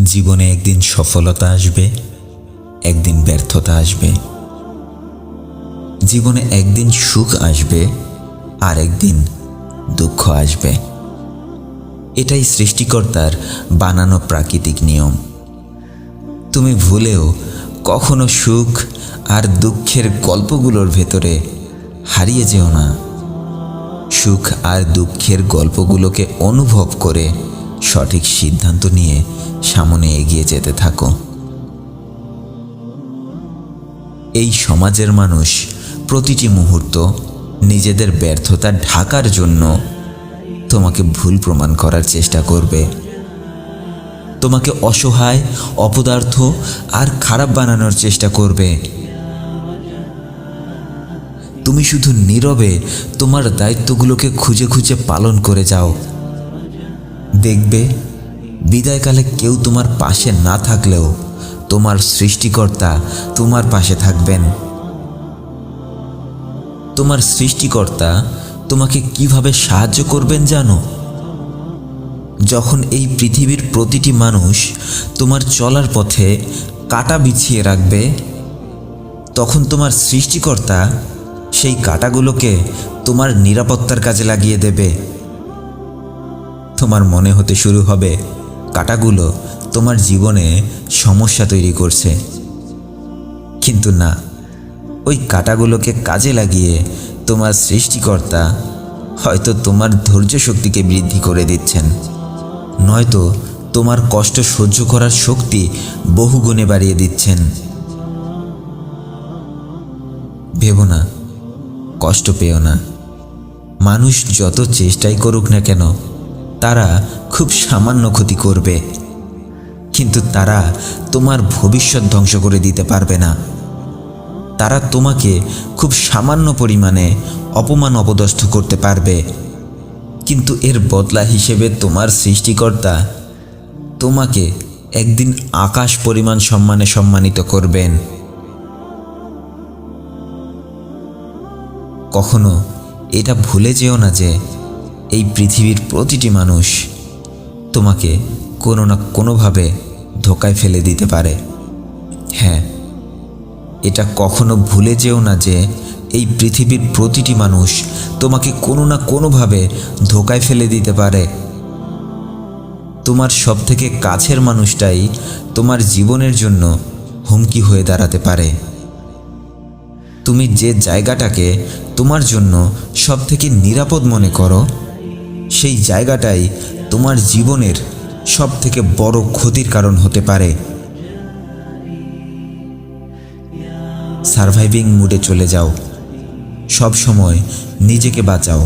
জীবনে একদিন সফলতা আসবে, একদিন ব্যর্থতা আসবে। জীবনে একদিন সুখ আসবে, আর একদিন দুঃখ আসবে। এটাই সৃষ্টিকর্তার বানানো প্রাকৃতিক নিয়ম। তুমি ভুলেও কখনো সুখ আর দুঃখের গল্পগুলোর ভেতরে হারিয়ে যেও না। সুখ আর দুঃখের গল্পগুলোকে অনুভব করে সঠিক সিদ্ধান্ত নিয়ে সামনে এগিয়ে যেতে থাকো। এই সমাজের মানুষ প্রতিটি মুহূর্ত নিজেদের ব্যর্থতা ঢাকার জন্য তোমাকে ভুল প্রমাণ করার চেষ্টা করবে। তোমাকে অসহায়, অপদার্থ আর খারাপ বানানোর চেষ্টা করবে। তুমি শুধু নীরবে তোমার দায়িত্বগুলোকে খুঁজে খুঁজে পালন করে যাও। দেখবে বিদায়কালে কেউ তোমার পাশে না থাকলেও তোমার সৃষ্টিকর্তা তোমার পাশে থাকবেন। তোমার সৃষ্টিকর্তা তোমাকে কিভাবে সাহায্য করবেন জানো? যখন এই পৃথিবীর প্রতিটি মানুষ তোমার চলার পথে কাঁটা বিছিয়ে রাখবে, তখন তোমার সৃষ্টিকর্তা সেই কাঁটাগুলোকে তোমার নিরাপত্তার কাজে লাগিয়ে দেবে। তোমার মনে হতে শুরু হবে কাঁটাগুলো তোমার জীবনে সমস্যা তৈরি করছে, কিন্তু না, ওই কাঁটাগুলোকে কাজে লাগিয়ে তোমার সৃষ্টিকর্তা হয়তো তোমার ধৈর্য শক্তিকে বৃদ্ধি করে দিচ্ছেন, নয়তো তোমার কষ্ট সহ্য করার শক্তি বহুগুণে বাড়িয়ে দিচ্ছেন। ভেবো না, কষ্ট পেও না। মানুষ যত চেষ্টাই করুক না কেন, তারা খুব সামান্য ক্ষতি করবে, কিন্তু তারা তোমার ভবিষ্যৎ ধ্বংস করে দিতে পারবে না। তারা তোমাকে খুব সামান্য পরিমাণে অপমান অপদস্থ করতে পারবে, কিন্তু এর বদলা হিসেবে তোমার সৃষ্টিকর্তা তোমাকে একদিন আকাশ পরিমাণ সম্মানে সম্মানিত করবেন। কখনো এটা ভুলে যেও না যে এই পৃথিবীর প্রতিটি মানুষ তোমাকে কোনো না কোনোভাবে ধোঁকায় ফেলে দিতে পারে। হ্যাঁ, এটা কখনো ভুলে যেও না যে এই পৃথিবীর প্রতিটি মানুষ তোমাকে কোনো না কোনোভাবে ধোঁকায় ফেলে দিতে পারে। তোমার সবথেকে কাছের মানুষটাই তোমার জীবনের জন্য হুমকি হয়ে দাঁড়াতে পারে। তুমি যে জায়গাটাকে তোমার জন্য সবথেকে নিরাপদ মনে করো, সেই জায়গাটাই তোমার জীবনের সবথেকে বড় ক্ষতির কারণ হতে পারে। সারভাইভিং মুডে চলে যাও, সব সময় নিজেকে বাঁচাও।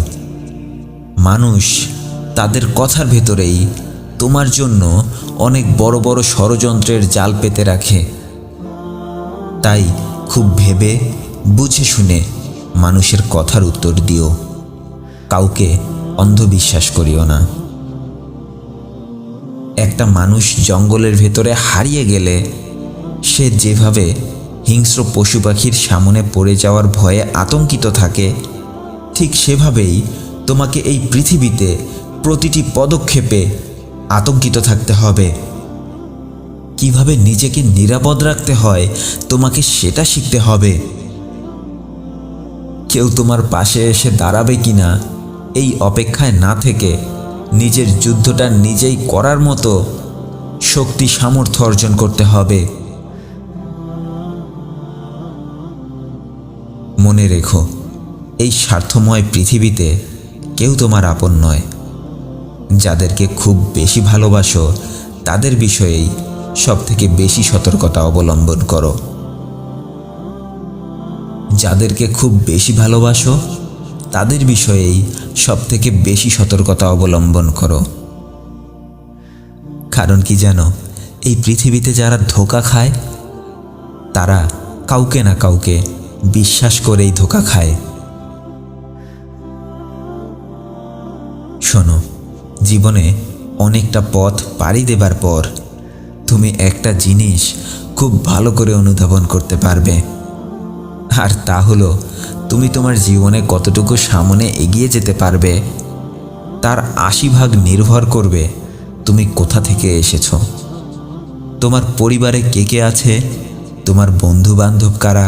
মানুষ তাদের কথার ভেতরেই তোমার জন্য অনেক বড় বড় ষড়যন্ত্রের জাল পেতে রাখে। তাই খুব ভেবে বুঝে শুনে মানুষের কথার উত্তর দিও। কাউকে অন্ধবিশ্বাস করিও না। একটা মানুষ জঙ্গলের ভেতরে হারিয়ে গেলে সে যেভাবে হিংস্র পশু পাখির সামনে পড়ে যাওয়ার ভয়ে আতঙ্কিত থাকে, ঠিক সেভাবেই তোমাকে এই পৃথিবীতে প্রতিটি পদক্ষেপে আতঙ্কিত থাকতে হবে। কিভাবে নিজেকে নিরাপদ রাখতে হয় তোমাকে সেটা শিখতে হবে। কেউ তোমার পাশে এসে দাঁড়াবে কিনা এই অপেক্ষায় না থেকে নিজের যুদ্ধটা নিজেই করার মতো শক্তি সামর্থ্য অর্জন করতে হবে। মনে রেখো, এই স্বার্থময় পৃথিবীতে কেউ তোমার আপন নয়। যাদেরকে খুব বেশি ভালোবাসো তাদের বিষয়েই সবথেকে বেশি সতর্কতা অবলম্বন করো। যাদেরকে খুব বেশি ভালোবাসো তাদের বিষয়েই সবথেকে বেশি সতর্কতা অবলম্বন করো। কারণ কি জানো, এই পৃথিবীতে যারা ধোঁকা খায় তারা কাউকে না কাউকে বিশ্বাস করেই ধোঁকা খায়। শোনো, জীবনে অনেকটা পথ পাড়ি দেবার পর তুমি একটা জিনিস খুব ভালো করে অনুধাবন করতে পারবে, আর তা হলো তুমি তোমার জীবনে কতটুকু সামনে এগিয়ে যেতে পারবে তার ৮০ ভাগ নির্ভর করবে তুমি কোথা থেকে এসেছো। তোমার পরিবারে কে কে আছে, তোমার বন্ধু বান্ধব কারা,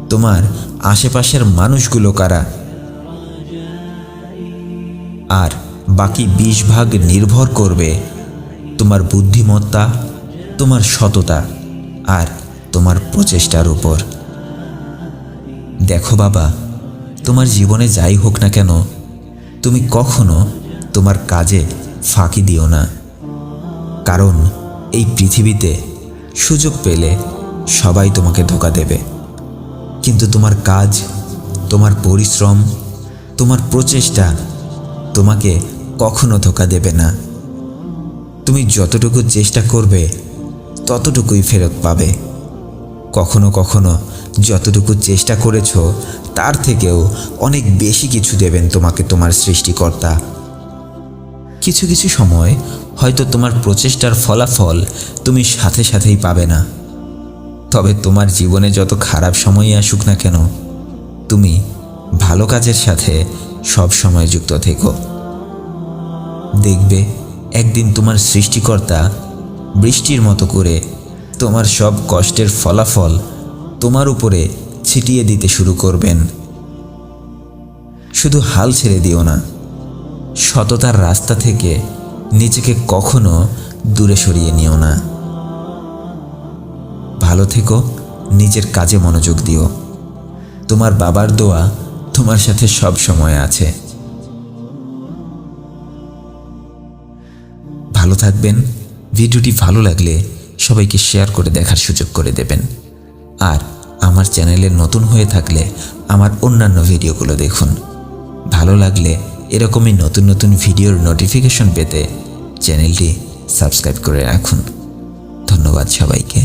তোমার আশেপাশের মানুষগুলো কারা। আর বাকি 20 ভাগ নির্ভর করবে তোমার বুদ্ধিমত্তা, তোমার সততা আর তোমার প্রচেষ্টার উপর। দেখো বাবা, তোমার জীবনে যাই হোক না কেন, তুমি কখনো তোমার কাজে ফাঁকি দিও না। কারণ এই পৃথিবীতে সুযোগ পেলে সবাই তোমাকে ধোঁকা দেবে, কিন্তু তোমার কাজ, তোমার পরিশ্রম, তোমার প্রচেষ্টা তোমাকে কখনো ধোঁকা দেবে না। তুমি যতটুকু চেষ্টা করবে ততটুকুই ফেরত পাবে। কখনো কখনো যতটুকু চেষ্টা করেছো তার থেকেও অনেক বেশি কিছু দেবেন তোমাকে তোমার সৃষ্টিকর্তা। কিছু কিছু সময় হয়তো তোমার প্রচেষ্টার ফলাফল তুমি সাথে সাথেই পাবে না, তবে তোমার জীবনে যত খারাপ সময়ই আসুক না কেন, তুমি ভালো কাজের সাথে সব সময় যুক্ত থেকো। দেখবে একদিন তোমার সৃষ্টিকর্তা বৃষ্টির মতো করে তোমার সব কষ্টের ফলাফল তোমার উপরে ছিটিয়ে দিতে শুরু করবেন। শুধু হাল ছেড়ে দিও না, সততার রাস্তা থেকে নিজেকে কখনো দূরে সরিয়ে নিও না। ভালো থেকো, নিজের কাজে মনোযোগ দিও। তোমার বাবার দোয়া তোমার সাথে সব সময় আছে। ভালো থাকবেন। ভিডিওটি ভালো লাগলে সবাইকে শেয়ার করে দেখার সুযোগ করে দেবেন। আর আমার চ্যানেলে নতুন হয়ে থাকলে আমার অন্যান্য ভিডিওগুলো দেখুন। ভালো লাগলে এরকমই নতুন নতুন ভিডিওর নোটিফিকেশন পেতে চ্যানেলটি সাবস্ক্রাইব করে রাখুন। ধন্যবাদ সবাইকে।